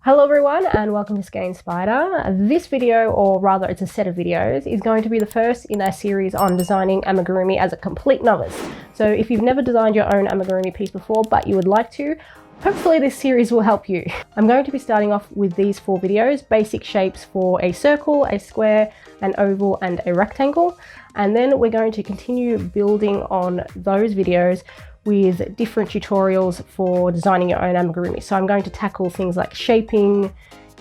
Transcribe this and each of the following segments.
Hello everyone and welcome to Skein Spider. This video, or rather it's a set of videos, is going to be the first in a series on designing amigurumi as a complete novice. So if you've never designed your own amigurumi piece before but you would like to, hopefully this series will help you. I'm going to be starting off with these 4 videos, basic shapes for a circle, a square, an oval and a rectangle. And then we're going to continue building on those videos with different tutorials for designing your own amigurumi. So I'm going to tackle things like shaping,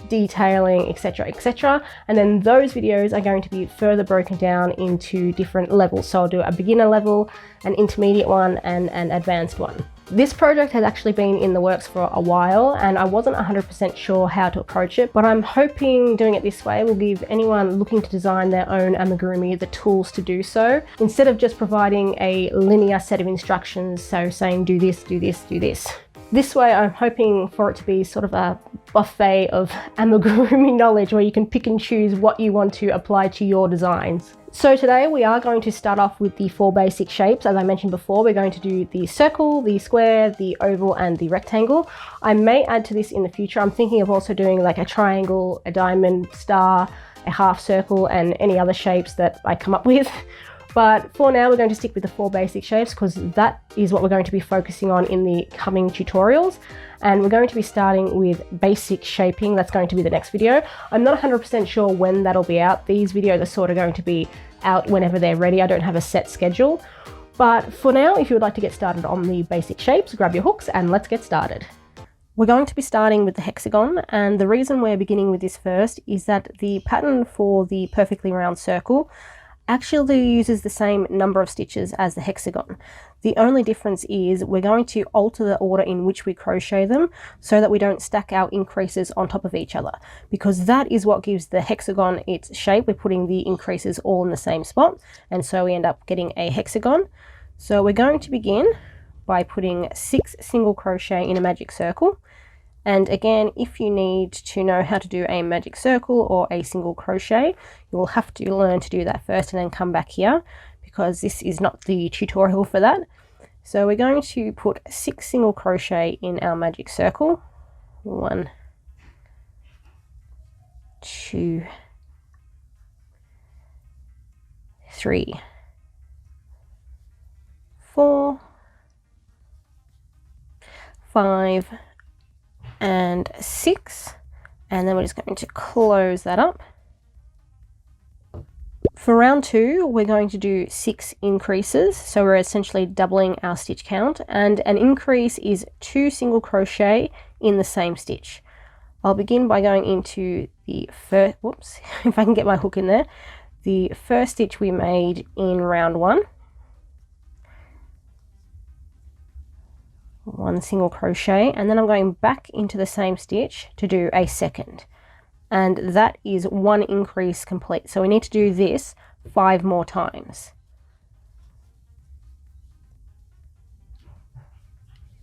detailing, etc, etc. And then those videos are going to be further broken down into different levels. So I'll do a beginner level, an intermediate one, and an advanced one. This project has actually been in the works for a while and I wasn't 100% sure how to approach it, but I'm hoping doing it this way will give anyone looking to design their own amigurumi the tools to do so, instead of just providing a linear set of instructions, so saying do this, do this, do this. This way I'm hoping for it to be sort of a buffet of amigurumi knowledge where you can pick and choose what you want to apply to your designs. So today we are going to start off with the 4 basic shapes. As I mentioned before, we're going to do the circle, the square, the oval and the rectangle. I may add to this in the future. I'm thinking of also doing like a triangle, a diamond, star, a half circle and any other shapes that I come up with. But for now, we're going to stick with the 4 basic shapes because that is what we're going to be focusing on in the coming tutorials. And we're going to be starting with basic shaping. That's going to be the next video. I'm not 100% sure when that'll be out. These videos are sort of going to be out whenever they're ready. I don't have a set schedule. But for now, if you would like to get started on the basic shapes, grab your hooks and let's get started. We're going to be starting with the hexagon, and the reason we're beginning with this first is that the pattern for the perfectly round circle actually uses the same number of stitches as the hexagon. The only difference is we're going to alter the order in which we crochet them so that we don't stack our increases on top of each other, because that is what gives the hexagon its shape. We're putting the increases all in the same spot, and so we end up getting a hexagon. So we're going to begin by putting 6 single crochet in a magic circle. And again, if you need to know how to do a magic circle or a single crochet, you will have to learn to do that first and then come back here, because this is not the tutorial for that. So we're going to put 6 single crochet in our magic circle. 1, 2, 3, 4, 5, and 6, and then we're just going to close that up. For round 2, we're going to do 6 increases, so we're essentially doubling our stitch count, and an increase is 2 single crochet in the same stitch. I'll begin by going into the first, whoops, if I can get my hook in there, the first stitch we made in round 1. 1 single crochet, and then I'm going back into the same stitch to do a second, and that is 1 increase complete. So we need to do this 5 more times.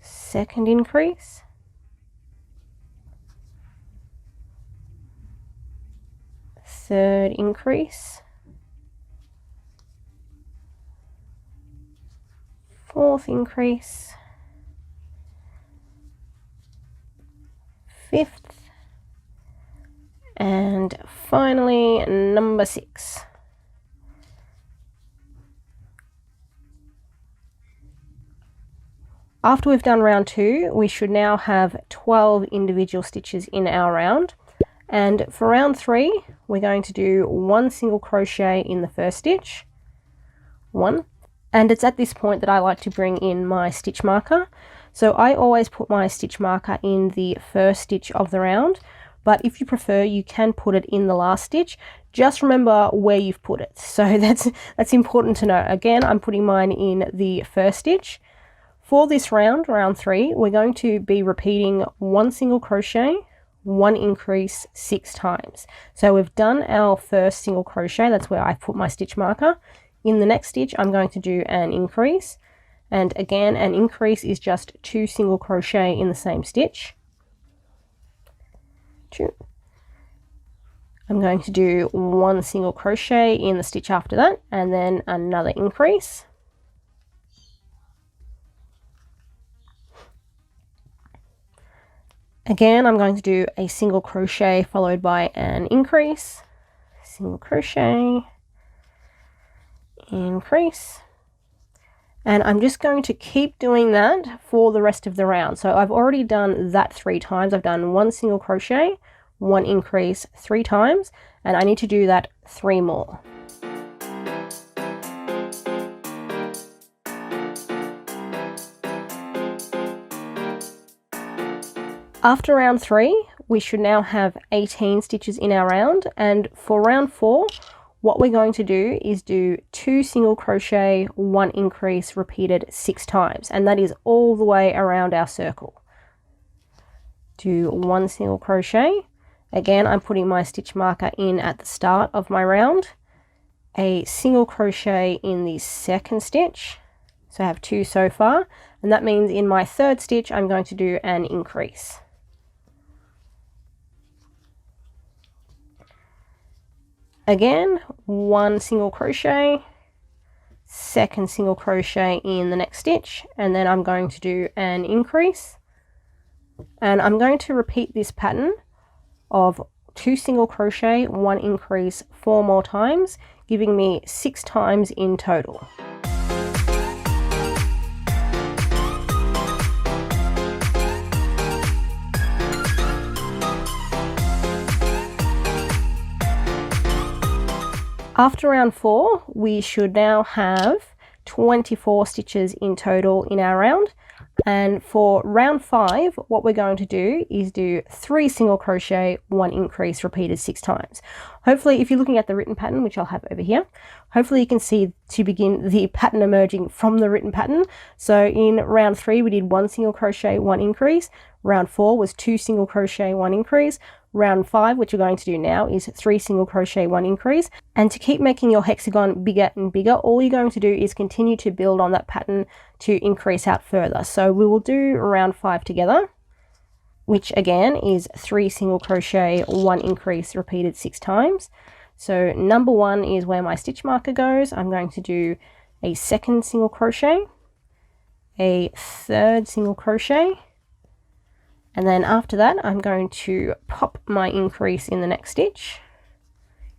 Second increase, third increase, fourth increase, 5th, and finally number 6. After we've done round 2, we should now have 12 individual stitches in our round, and for round 3 we're going to do 1 single crochet in the first stitch, 1, and it's at this point that I like to bring in my stitch marker. So I always put my stitch marker in the first stitch of the round, but if you prefer, you can put it in the last stitch. Just remember where you've put it. So that's important to know. Again, I'm putting mine in the first stitch. For this round, round 3, we're going to be repeating 1 single crochet, 1 increase 6 times. So we've done our first single crochet, that's where I put my stitch marker. In the next stitch, I'm going to do an increase. And again, an increase is just 2 single crochet in the same stitch. 2. I'm going to do 1 single crochet in the stitch after that, and then another increase. Again, I'm going to do a single crochet followed by an increase, single crochet, increase, and I'm just going to keep doing that for the rest of the round. So I've already done that 3 times. I've done 1 single crochet, 1 increase 3 times, and I need to do that 3 more. After round 3, we should now have 18 stitches in our round, and for round 4, what we're going to do is do 2 single crochet, 1 increase repeated 6 times, and that is all the way around our circle. Do 1 single crochet. Again, I'm putting my stitch marker in at the start of my round, a single crochet in the second stitch, so I have 2 so far, and that means in my third stitch I'm going to do an increase. Again, 1 single crochet, second single crochet in the next stitch, and then I'm going to do an increase, and I'm going to repeat this pattern of 2 single crochet, 1 increase 4 more times, giving me 6 times in total. After round 4, we should now have 24 stitches in total in our round. And for round 5, what we're going to do is do 3 single crochet, 1 increase repeated 6 times. Hopefully, if you're looking at the written pattern, which I'll have over here, hopefully you can see to begin the pattern emerging from the written pattern. So in round 3, we did 1 single crochet, 1 increase. Round 4 was 2 single crochet, 1 increase. Round 5, which we're going to do now, is 3 single crochet, 1 increase. And to keep making your hexagon bigger and bigger, all you're going to do is continue to build on that pattern to increase out further. So we will do round 5 together, which again is 3 single crochet, 1 increase repeated 6 times. So number 1 is where my stitch marker goes. I'm going to do a second single crochet, a third single crochet, and then after that I'm going to pop my increase in the next stitch,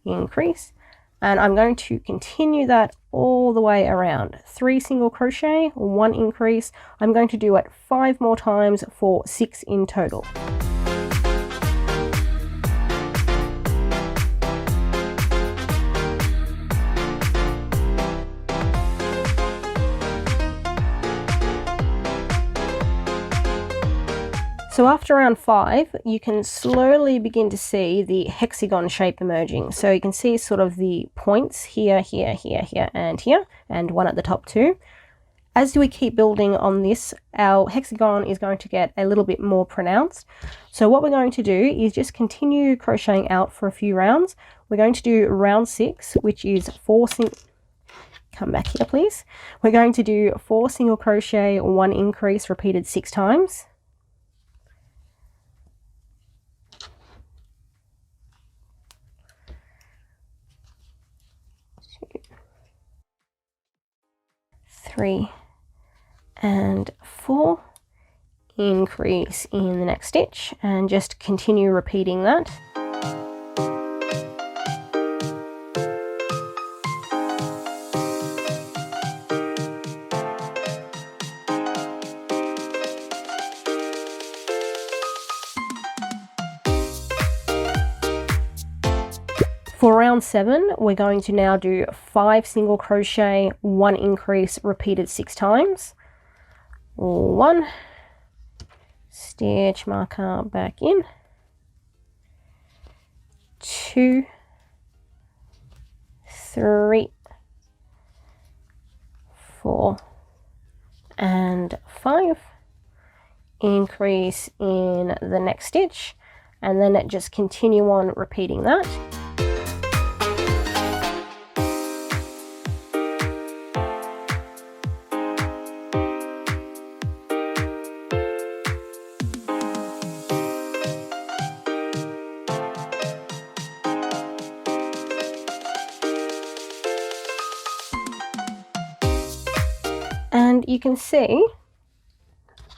increase, and I'm going to continue that all the way around. 3 single crochet, 1 increase. I'm going to do it 5 more times for 6 in total. So after round 5, you can slowly begin to see the hexagon shape emerging. So you can see sort of the points here, here, here, here, and one at the top too. As we keep building on this, our hexagon is going to get a little bit more pronounced. So what we're going to do is just continue crocheting out for a few rounds. We're going to do round 6, which is 4 come back here please. We're going to do 4 single crochet, 1 increase repeated 6 times. 3 and 4, increase in the next stitch, and just continue repeating that. For round 7, we're going to now do 5 single crochet, 1 increase repeated 6 times. 1, stitch marker back in, 2, 3, 4, and 5. Increase in the next stitch, and then just continue on repeating that. And you can see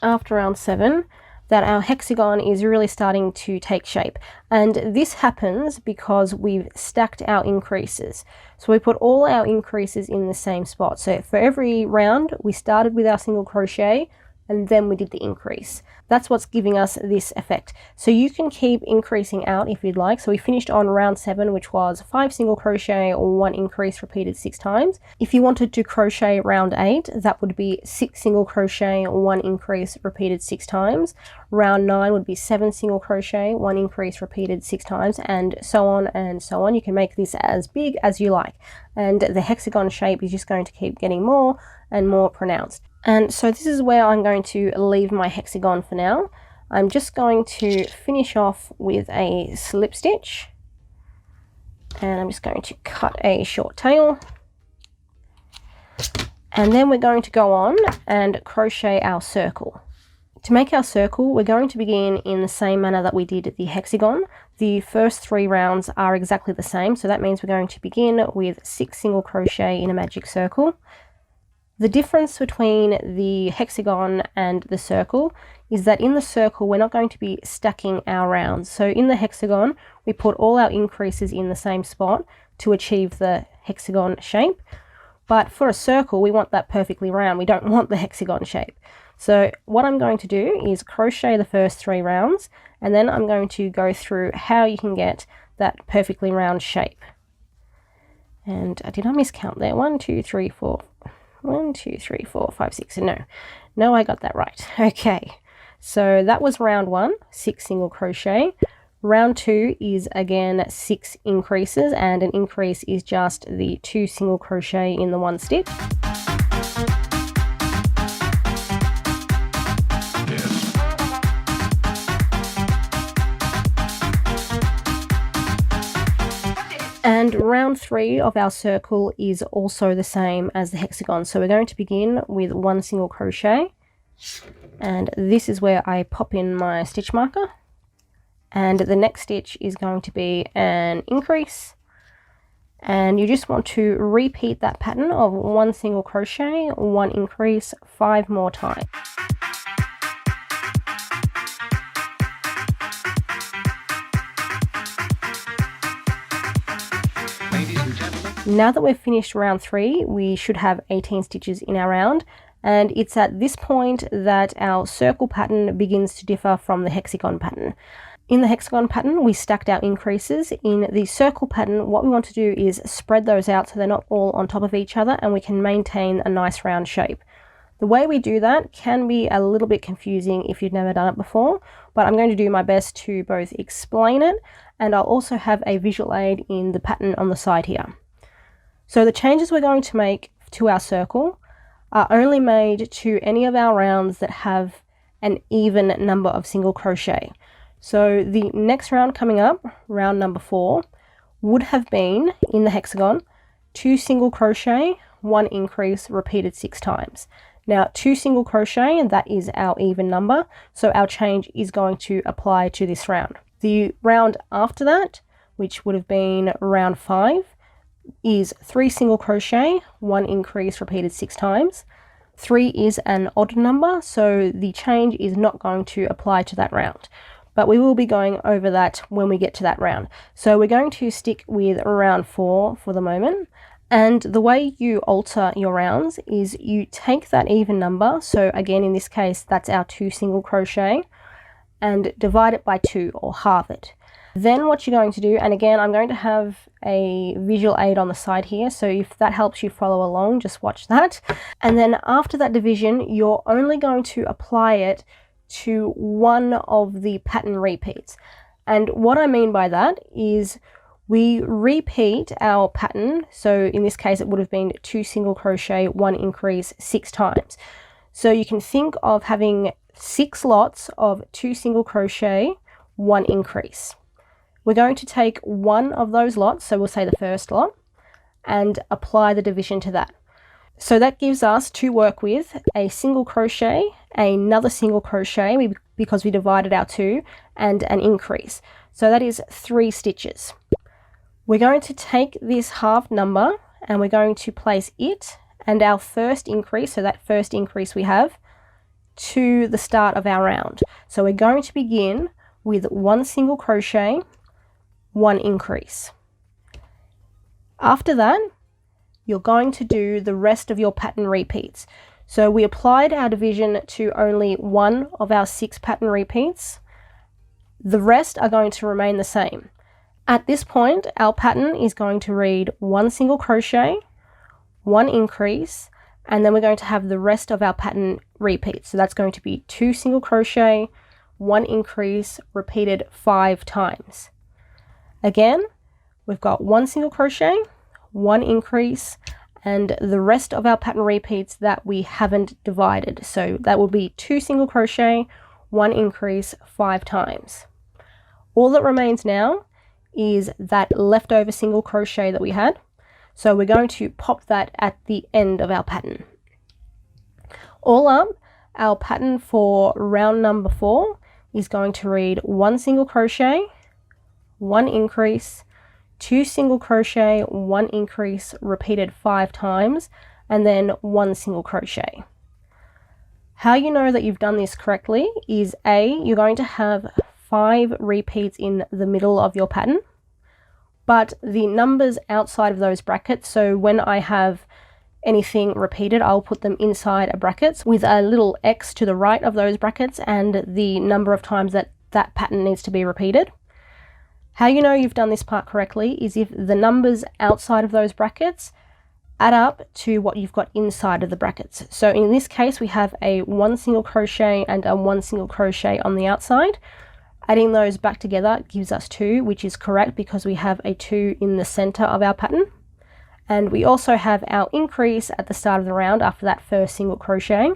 after round 7, that our hexagon is really starting to take shape. And this happens because we've stacked our increases. So we put all our increases in the same spot. So for every round, we started with our single crochet and then we did the increase. That's what's giving us this effect. So you can keep increasing out if you'd like. So we finished on round 7, which was 5 single crochet, 1 increase repeated 6 times. If you wanted to crochet round 8, that would be 6 single crochet, 1 increase repeated 6 times. Round 9 would be 7 single crochet, 1 increase repeated 6 times, and so on and so on. You can make this as big as you like. And the hexagon shape is just going to keep getting more and more pronounced. And so this is where I'm going to leave my hexagon for now. I'm just going to finish off with a slip stitch. And I'm just going to cut a short tail. And then we're going to go on and crochet our circle. To make our circle, we're going to begin in the same manner that we did the hexagon. The first 3 rounds are exactly the same, so that means we're going to begin with 6 single crochet in a magic circle. The difference between the hexagon and the circle is that in the circle we're not going to be stacking our rounds. So in the hexagon we put all our increases in the same spot to achieve the hexagon shape. But for a circle we want that perfectly round. We don't want the hexagon shape. So what I'm going to do is crochet the first 3 rounds and then I'm going to go through how you can get that perfectly round shape. And did I miscount there? 1, 2, 3, 4. 1, 2, 3, 4, 5, 6. No, I got that right. Okay, so that was round 1, 6 single crochet. Round 2 is again 6 increases, and an increase is just the 2 single crochet in the 1 stitch. And round 3 of our circle is also the same as the hexagon. So we're going to begin with 1 single crochet. And this is where I pop in my stitch marker. And the next stitch is going to be an increase. And you just want to repeat that pattern of 1 single crochet, 1 increase, 5 more times. Now that we've finished round 3, we should have 18 stitches in our round, and it's at this point that our circle pattern begins to differ from the hexagon pattern. In the hexagon pattern, we stacked our increases. In the circle pattern, what we want to do is spread those out so they're not all on top of each other and we can maintain a nice round shape. The way we do that can be a little bit confusing if you've never done it before, but I'm going to do my best to both explain it and I'll also have a visual aid in the pattern on the side here. So the changes we're going to make to our circle are only made to any of our rounds that have an even number of single crochet. So the next round coming up, round number 4, would have been, in the hexagon, 2 single crochet, 1 increase repeated 6 times. Now 2 single crochet, and that is our even number, so our change is going to apply to this round. The round after that, which would have been round 5, is 3 single crochet, 1 increase repeated 6 times. 3 is an odd number, so the change is not going to apply to that round. But we will be going over that when we get to that round. So we're going to stick with round 4 for the moment. And the way you alter your rounds is you take that even number, so again in this case that's our 2 single crochet, and divide it by 2 or halve it. Then what you're going to do, and again I'm going to have a visual aid on the side here, so if that helps you follow along, just watch that. And then after that division, you're only going to apply it to one of the pattern repeats. And what I mean by that is we repeat our pattern, so in this case it would have been 2 single crochet, 1 increase 6 times. So you can think of having 6 lots of 2 single crochet, 1 increase. We're going to take one of those lots, so we'll say the first lot, and apply the division to that. So that gives us to work with a single crochet, another single crochet because we divided our 2, and an increase. So that is 3 stitches. We're going to take this half number and we're going to place it and our first increase, so that first increase we have, to the start of our round. So we're going to begin with 1 single crochet, 1 increase. After that, you're going to do the rest of your pattern repeats. So we applied our division to only 1 of our 6 pattern repeats. The rest are going to remain the same. At this point, our pattern is going to read 1 single crochet, 1 increase, and then we're going to have the rest of our pattern repeats. So that's going to be 2 single crochet, 1 increase, repeated 5 times. Again, we've got 1 single crochet, 1 increase, and the rest of our pattern repeats that we haven't divided. So that will be 2 single crochet, 1 increase, 5 times. All that remains now is that leftover single crochet that we had. So we're going to pop that at the end of our pattern. All up, our pattern for round number 4 is going to read 1 single crochet, 1 increase, 2 single crochet, 1 increase, repeated 5 times, and then 1 single crochet. How you know that you've done this correctly is A, you're going to have 5 repeats in the middle of your pattern, but the numbers outside of those brackets, so when I have anything repeated, I'll put them inside a brackets with a little X to the right of those brackets and the number of times that that pattern needs to be repeated. How you know you've done this part correctly is if the numbers outside of those brackets add up to what you've got inside of the brackets. So in this case, we have a 1 single crochet and a 1 single crochet on the outside. Adding those back together gives us 2, which is correct because we have a 2 in the center of our pattern. And we also have our increase at the start of the round after that first single crochet.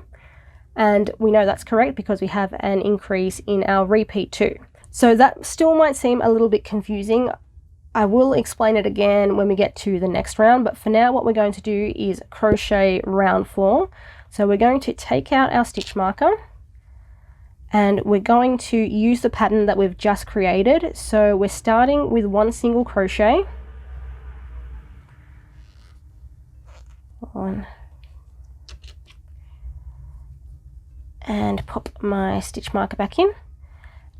And we know that's correct because we have an increase in our repeat too. So that still might seem a little bit confusing. I will explain it again when we get to the next round, but for now what we're going to do is crochet round 4. So we're going to take out our stitch marker and we're going to use the pattern that we've just created. So we're starting with 1 single crochet. 1. And pop my stitch marker back in.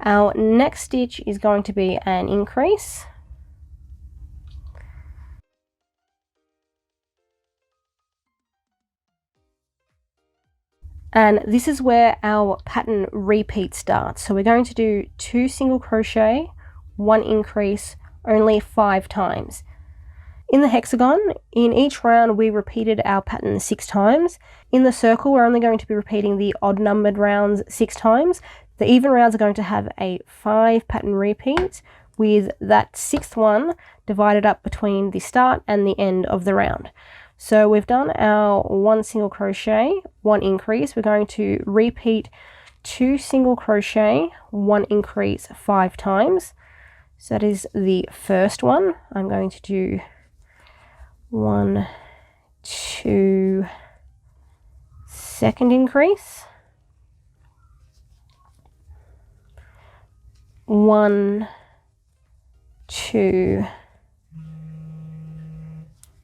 Our next stitch is going to be an increase. And this is where our pattern repeat starts. So we're going to do 2 single crochet, 1 increase, only 5 times. In the hexagon, in each round we repeated our pattern 6 times. In the circle, we're only going to be repeating the odd numbered rounds 6 times. The even rounds are going to have a 5 pattern repeats with that 6th one divided up between the start and the end of the round. So we've done our 1 single crochet, 1 increase. We're going to repeat 2 single crochet, 1 increase 5 times. So that is the first one. I'm going to do 1, 2, second increase, 1, 2,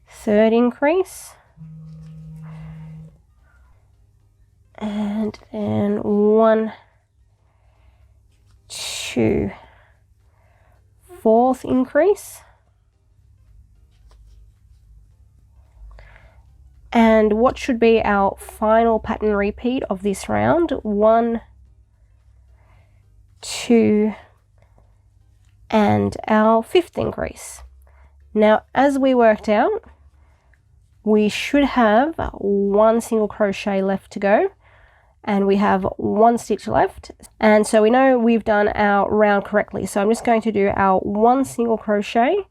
third increase, and then 1, 2, fourth increase, and what should be our final pattern repeat of this round, 1, 2, and our 5th increase. Now, as we worked out, we should have 1 single crochet left to go, and we have 1 stitch left, and so we know we've done our round correctly. So I'm just going to do our 1 single crochet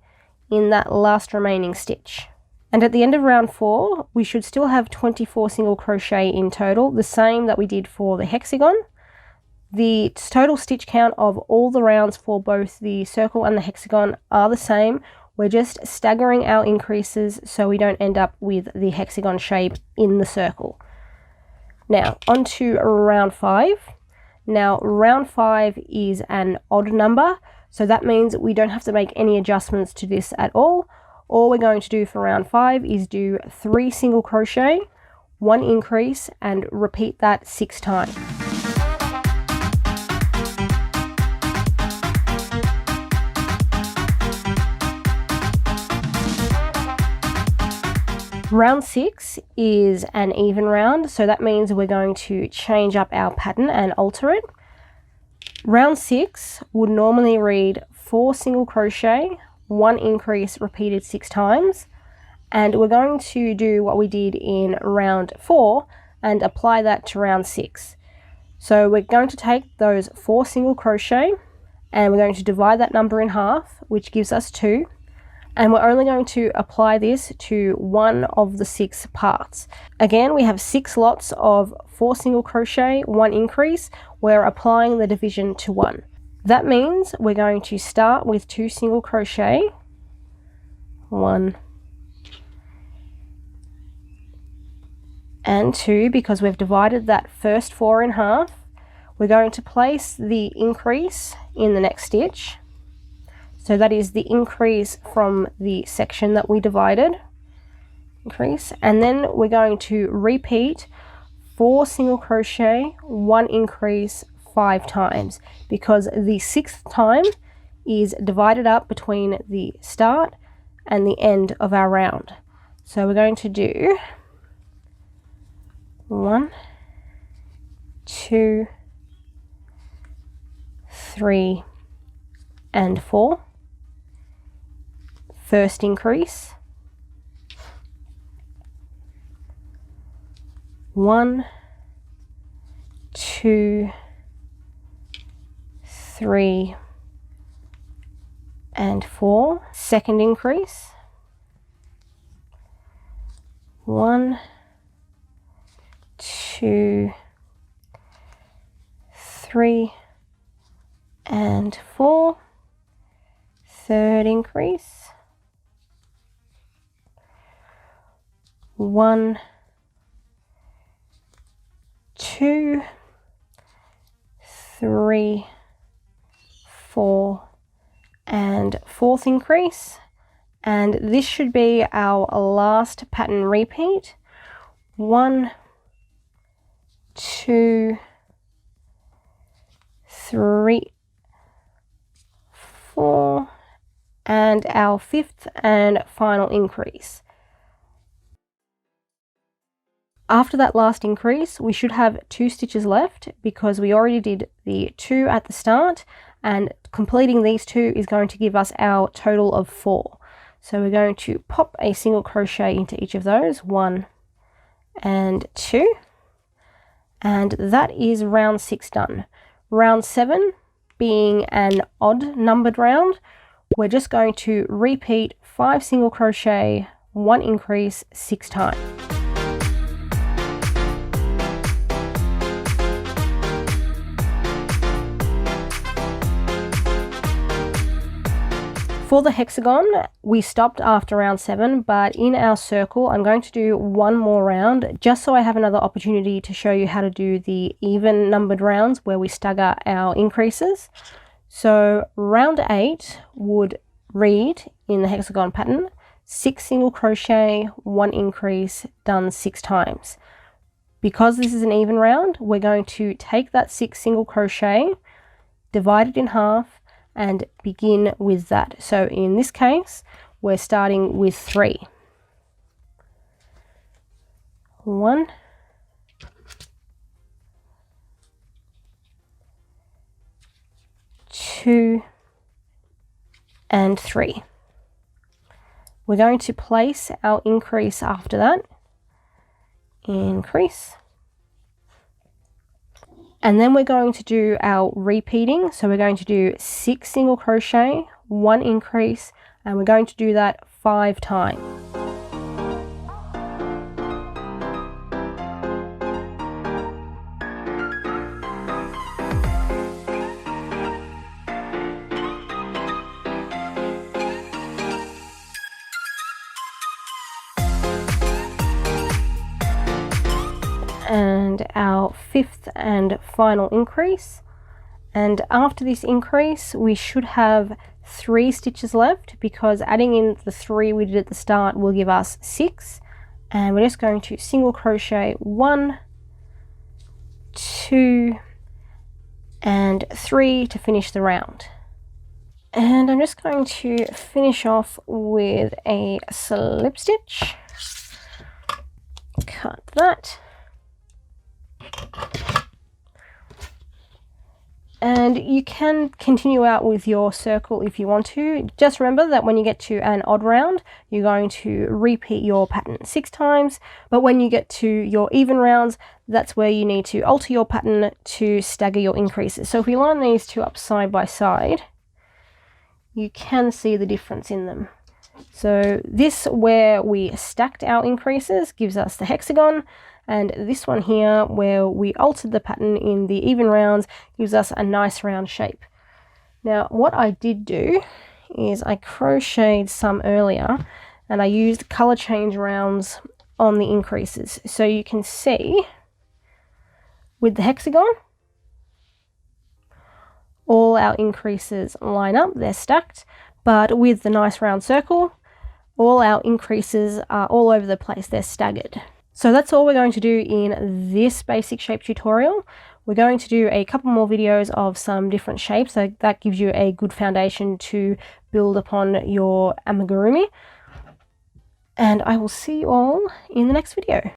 in that last remaining stitch. And at the end of round 4, we should still have 24 single crochet in total, the same that we did for the hexagon. The total stitch count of all the rounds for both the circle and the hexagon are the same. We're just staggering our increases so we don't end up with the hexagon shape in the circle. Now, on to round 5. Now, round 5 is an odd number, so that means we don't have to make any adjustments to this at all. All we're going to do for round 5 is do 3 single crochet, 1 increase, and repeat that 6 times. Round 6 is an even round, so that means we're going to change up our pattern and alter it. Round 6 would normally read 4 single crochet, 1 increase repeated 6 times, and we're going to do what we did in round 4 and apply that to round 6. So we're going to take those 4 single crochet and we're going to divide that number in half, which gives us 2. And we're only going to apply this to one of the 6 parts. Again, we have 6 lots of 4 single crochet, 1 increase. We're applying the division to 1. That means we're going to start with 2 single crochet, 1 and 2, because we've divided that first 4 in half. We're going to place the increase in the next stitch. So that is the increase from the section that we divided, increase, and then we're going to repeat 4 single crochet, 1 increase 5 times, because the 6th time is divided up between the start and the end of our round. So we're going to do 1, 2, 3, and 4. First increase, 1, 2, 3, and 4. Second increase, 1, 2, 3, and 4. Third increase, 1, 2, 3, 4, and 4th increase, and this should be our last pattern repeat. 1, 2, 3, 4, and our 5th and final increase. After that last increase, we should have 2 stitches left because we already did the 2 at the start, and completing these 2 is going to give us our total of 4. So we're going to pop a single crochet into each of those, 1 and 2, and that is round 6 done. Round 7, being an odd numbered round, we're just going to repeat 5 single crochet, 1 increase 6 times. For the hexagon, we stopped after round 7, but in our circle, I'm going to do one more round just so I have another opportunity to show you how to do the even numbered rounds where we stagger our increases. So round 8 would read in the hexagon pattern, 6 single crochet, 1 increase done 6 times. Because this is an even round, we're going to take that 6 single crochet, divide it in half, and begin with that. So in this case, we're starting with 3. 1, 2, and 3. We're going to place our increase after that. Increase. And then we're going to do our repeating. So we're going to do 6 single crochet, 1 increase, and we're going to do that 5 times. And our 5th and final increase, and after this increase we should have 3 stitches left because adding in the 3 we did at the start will give us 6, and we're just going to single crochet 1, 2, and 3 to finish the round. And I'm just going to finish off with a slip stitch. cut that. And you can continue out with your circle if you want to. Just remember that when you get to an odd round, you're going to repeat your pattern 6 times. But when you get to your even rounds, that's where you need to alter your pattern to stagger your increases. So if we line these two up side by side, you can see the difference in them. So this, where we stacked our increases, gives us the hexagon. And this one here, where we altered the pattern in the even rounds, gives us a nice round shape. Now, what I did do is I crocheted some earlier, and I used color change rounds on the increases. So you can see with the hexagon, all our increases line up, they're stacked. But with the nice round circle, all our increases are all over the place, they're staggered. So that's all we're going to do in this basic shape tutorial. We're going to do a couple more videos of some different shapes, so that gives you a good foundation to build upon your amigurumi. And I will see you all in the next video.